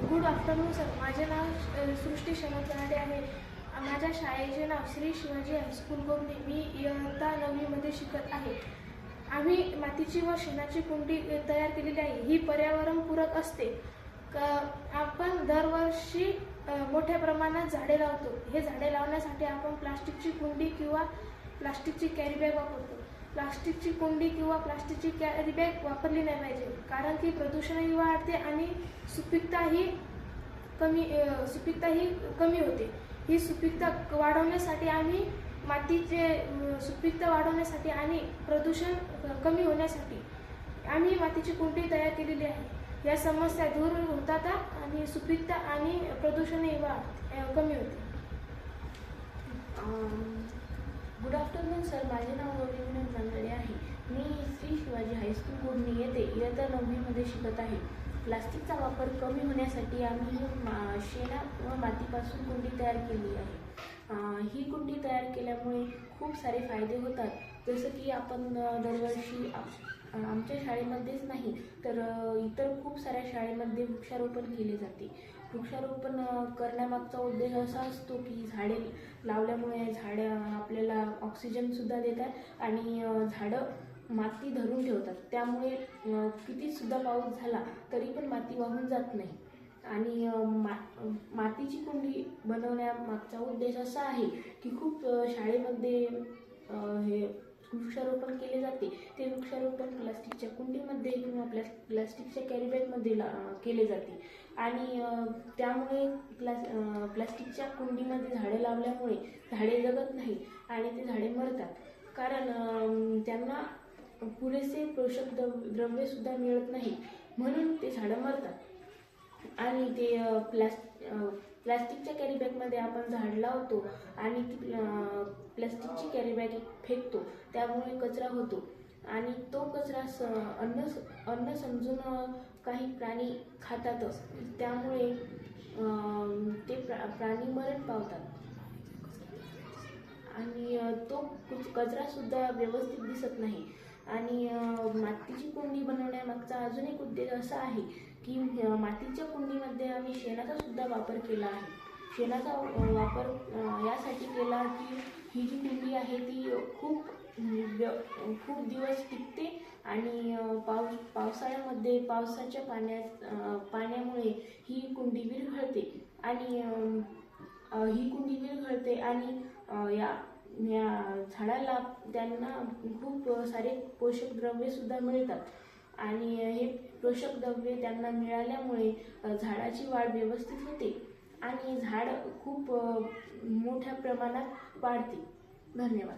Good afternoon sir. माझे नाव सृष्टी शरद गराडे आहे. माझ्या शाळेचे नाव श्री शिवाजी हायस्कूल गोमनी. मी इयत्ता 9वीमध्ये शिकत आहे. आम्ही मातीची व शेणाची कुंडी तयार केलेली आहे. ही पर्यावरणपूरक असते. आपण दरवर्षी मोठ्या प्रमाणात झाडे लावतो. हे झाडे लावण्यासाठी आपण प्लास्टिकची कुंडी किंवा प्लास्टिकची कॅरीबॅग वापरतो. प्लास्टिकची कुंडी किंवा प्लास्टिकची कॅरीबॅग वापरली नाही पाहिजे, कारण की प्रदूषणही वाढते आणि सुपीकताही कमी होते. ही सुपीकता वाढवण्यासाठी आणि सुपीकता वाढवण्यासाठी आणि प्रदूषण कमी होण्यासाठी आम्ही मातीची कुंडी तयार केलेली आहे. या समस्या दूर होतात आणि सुपीकता आणि प्रदूषणही कमी होते. Good afternoon sir. माझे नाव गौरी विनोद नांदडे आहे. मी श्री शिवाजी हायस्कूल गोमनी येथे इयत्ता 9वीमध्ये शिकत आहे. प्लास्टिकचा वापर कमी होण्यासाठी आम्ही शेणा व मातीपासून कुंडी तयार केली आहे. ही कुंडी तयार केल्यामुळे खूप सारे फायदे होतात. जसं की आपण दरवर्षी आमच्या शाळेमध्येच नाही तर इतर खूप साऱ्या शाळेमध्ये वृक्षारोपण केले जाते. वृक्षारोपण करण्यामागचा उद्देश असा असतो की झाडे लावल्यामुळे आपल्याला ऑक्सिजनसुद्धा देतात आणि झाडं माती धरून ठेवतात. त्यामुळे कितीसुद्धा पाऊस झाला तरी पण माती वाहून जात नाही. आणि मातीची कुंडी बनवण्यामागचा उद्देश असा आहे की खूप शाळेमध्ये हे वृक्षारोपण केले जाते. ते वृक्षारोपण प्लास्टिकच्या कुंडीमध्ये किंवा प्लास्टिकच्या कॅरीबॅगमध्ये केले जाते. आणि त्यामुळे प्लास्टिकच्या कुंडीमध्ये झाडे लावल्यामुळे झाडे जगत नाही आणि ते झाडे मरतात, कारण त्यांना पुरेसे पोषक द्रव्यसुद्धा मिळत नाही, म्हणून ते झाडं मरतात. आणि ते प्लास्टिकच्या कॅरीबॅगमध्ये आपण झाड लावतो आणि ती प्लास्टिकची कॅरीबॅग फेकतो. त्यामुळे कचरा होतो आणि तो कचरा अन्न समजून काही प्राणी खातातच. त्यामुळे ते प्राणी मरण पावतात आणि तो कचरासुद्धा व्यवस्थित दिसत नाही. आणि मातीची कुंडी बनवण्यामागचा अजून एक उद्देश असा आहे की मातीच्या कुंडीमध्ये आम्ही शेणाचा सुद्धा वापर केला आहे. शेणाचा वापर यासाठी केला की ही जी कुंडी आहे ती खूप दिवस टिकते आणि पावसाळ्यामध्ये पावसाच्या पाण्यामुळे ही कुंडी विरघळते आणि या झाडाला त्यांना खूप सारे पोषक द्रव्यसुद्धा मिळतात. आणि हे पोषक द्रव्ये त्यांना मिळाल्यामुळे झाडाची वाढ व्यवस्थित होते आणि झाड खूप मोठ्या प्रमाणात वाढते. धन्यवाद.